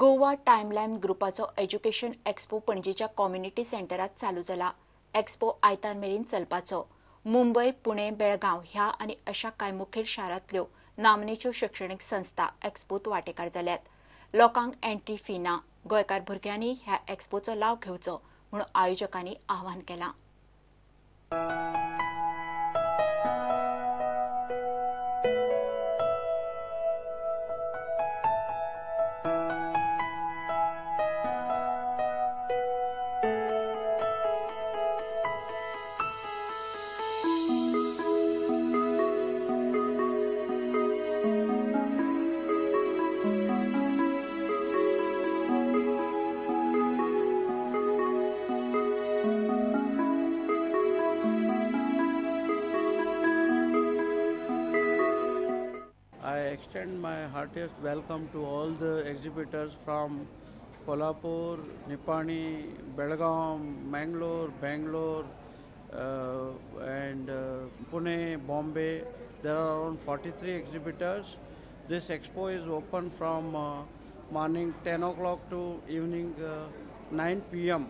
Goa timeline ग्रुपाचो education expo पणजीच्या community सेंटरात चालू जाला। एक्सपो आयतार मेरेन चलपाचो। मुंबई, पुणे, बेळगांव ह्या आणि अशा कांय मुखेल शारांतल्यो नामनेच्यो शैक्षणिक संस्था एक्सपोत वांटेकार जाल्यात। लोकांक एंट्री फी ना। गोंयकार भुरग्यांनी ह्या एक्सपोचो लाव घेवचो म्हूण आयोजकांनी आवाहन केलां। I extend my heartiest welcome to all the exhibitors from Kolhapur, Nipani, Belgaum, Mangalore, Bangalore, and Pune, Bombay. There are around 43 exhibitors. This expo is open from morning 10 o'clock to evening 9 p.m.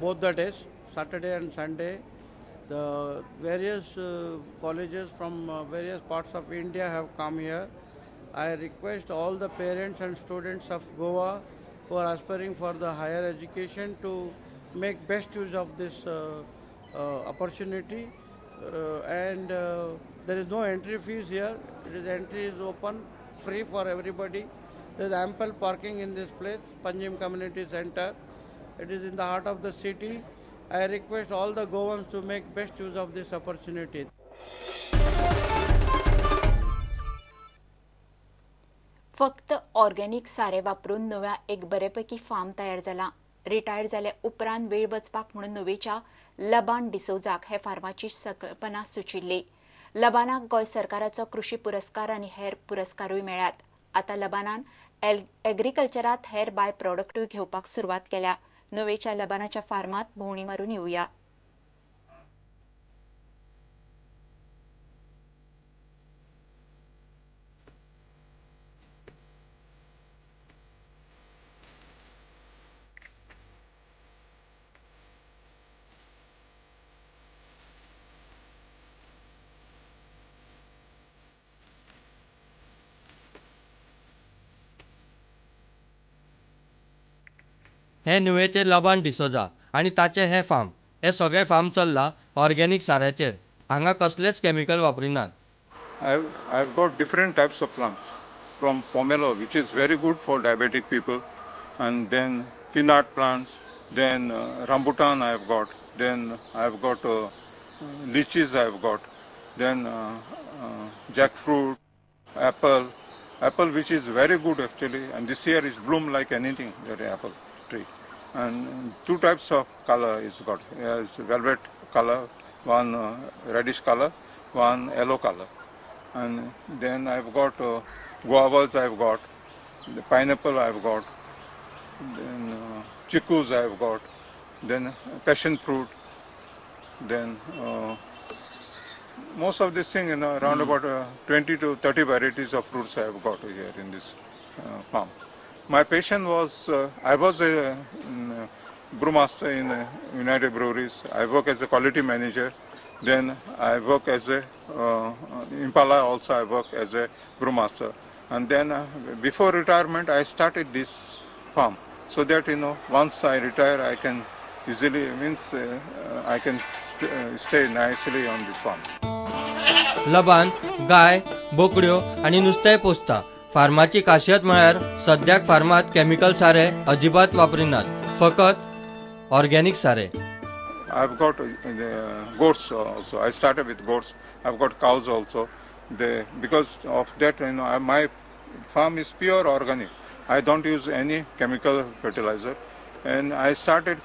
Both the days, Saturday and Sunday. The various colleges from various parts of India have come here. I request all the parents and students of Goa who are aspiring for the higher education to make best use of this opportunity. There is no entry fees here. Entry is open, free for everybody. There is ample parking in this place, Panjim Community Center. It is in the heart of the city. I request all the Goans to make best use of this opportunity. फक्त organic सारे वापरून नव्या एक बरेपैकी farm तयार जाला। Retire जाले उपरांत वेळ वचपाक म्हणून नवेच्या लबान डिसोजाक हे फार्माची संकल्पना सुचिल्ली। लबानाक गोंय सरकाराचो कृषी पुरस्कार आनी हेर पुरस्कारूय मेळ्ळ्यात। आता लबानान एग्रीकल्चरांत हेर बाय प्रॉडक्टूय घेवपाक सुरवात केल्या। नवेच्या लबानाच्या फार्मात भोंवडी मारून येवया। हे नुवेचे लबान डिसोजा आणि ताचे हे फार्म हे सगळे फार्म चल्ला ऑर्गॅनिक साऱ्याचेर। हांगा कसलेच chemical वापरिनात। I've got different types of plants, from pomelo, which is very good for diabetic people, and then peanut plants, then rambutan I've got, then I've got lychees I've got, then jackfruit, apple which is very good actually, and this year is bloom like anything, that apple tree. And two types of color is got. It's velvet color, one reddish color, one yellow color. And then I've got guavas I've got, the pineapple I've got, then chicus I've got, then passion fruit, then most of this thing, around about 20 to 30 varieties of fruits I've got here in this farm. My passion was, I was a brewmaster in United Breweries. I work as a quality manager. Then I work as a Impala also I work as a brewmaster. And then before retirement I started this farm so that once I retire I can easily I can stay nicely on this farm. लबान गाय, बोकड्यो आणि नुस्तें पोसता। फार्माची खासियत म्हळ्यार सद्याक फार्मात chemical सारे अजिबात वापरिनात, फकत ऑर्गॅनिक सारे। I've got goats also. I started with goats. I've got cows also. Because of that, my farm is pure organic. I don't use any chemical fertilizer. And I started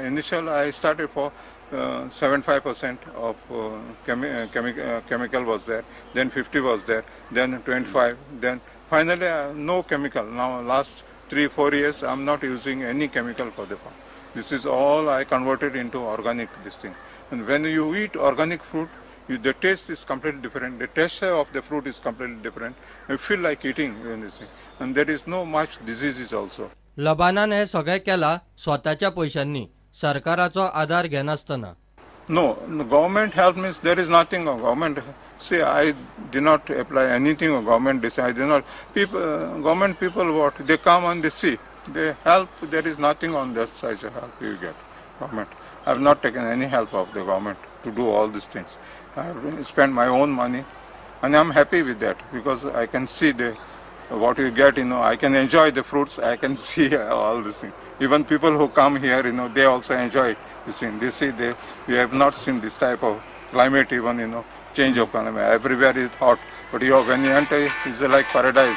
initial I started for 75% of chemical was there. Then 50 was there. Then 25. Then finally no chemical. Now last 3-4 years I'm not using any chemical for the farm. This is all I converted into organic this thing. And when you eat organic fruit, The taste is completely different. The texture of the fruit is completely different. You feel like eating when you see. And there is no much diseases also. लबानान हे सगळें केला स्वताच्या पयशांनी, सरकाराचो आधार घेनासतना. No, government help means there is nothing of government. See, I did not apply anything of government. I did not. Government people what? They come and they see. They help. There is nothing on that side of help you get. Government. I have not taken any help of the government to do all these things. I have spent my own money, and I am happy with that because I can see what you get. I can enjoy the fruits. I can see all these things. Even people who come here, they also enjoy this thing. They see we have not seen this type of climate even, change of climate. Everywhere is hot, but when you enter, it's like paradise.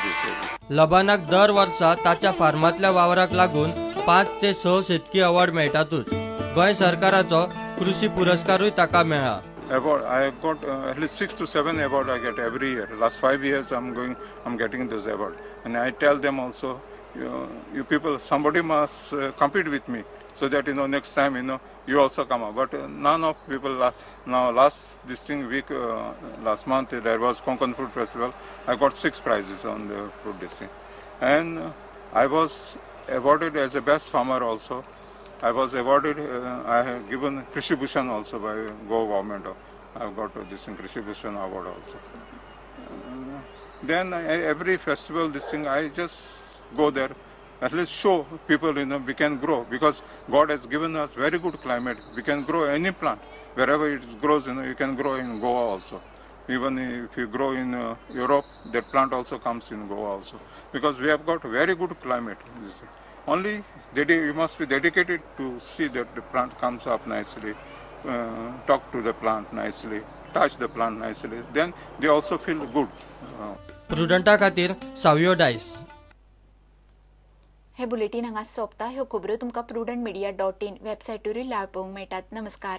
लबानाक दर वर्सा ताच्या फार्मांतल्या वावराक लागून 5 ते 6 शेतकी award मेळटातूच. Goa सरकाराचो कृषी पुरस्कारूय ताका मेळ्ळा. Award, I got at least 6 to 7 awards I get every year. Last 5 years I'm getting those awards, and I tell them also, you people, somebody must compete with me, so that next time you also come up. But none of people now. Last month there was Konkan Fruit Festival. I got 6 prizes on the fruit this thing, and I was awarded as a best farmer also. I was awarded. I have given Krishi Bhushan also by Goa government. I have got this Krishi Bhushan award also. Then every festival, this thing, I just go there, at least show people, we can grow, because God has given us very good climate. We can grow any plant. Wherever it grows, you can grow in Goa also. Even if you grow in Europe, that plant also comes in Goa also. Because we have got very good climate. Only you must be dedicated to see that the plant comes up nicely, talk to the plant nicely, touch the plant nicely. Then they also feel good. प्रुडंटा खातीर सावयो DISE. हे bulletin हांगा सोंपता. ह्यो खबरो तुमकां prudentmedia.in वेबसायटूरय live पळोवंक मेळटात. नमस्कार.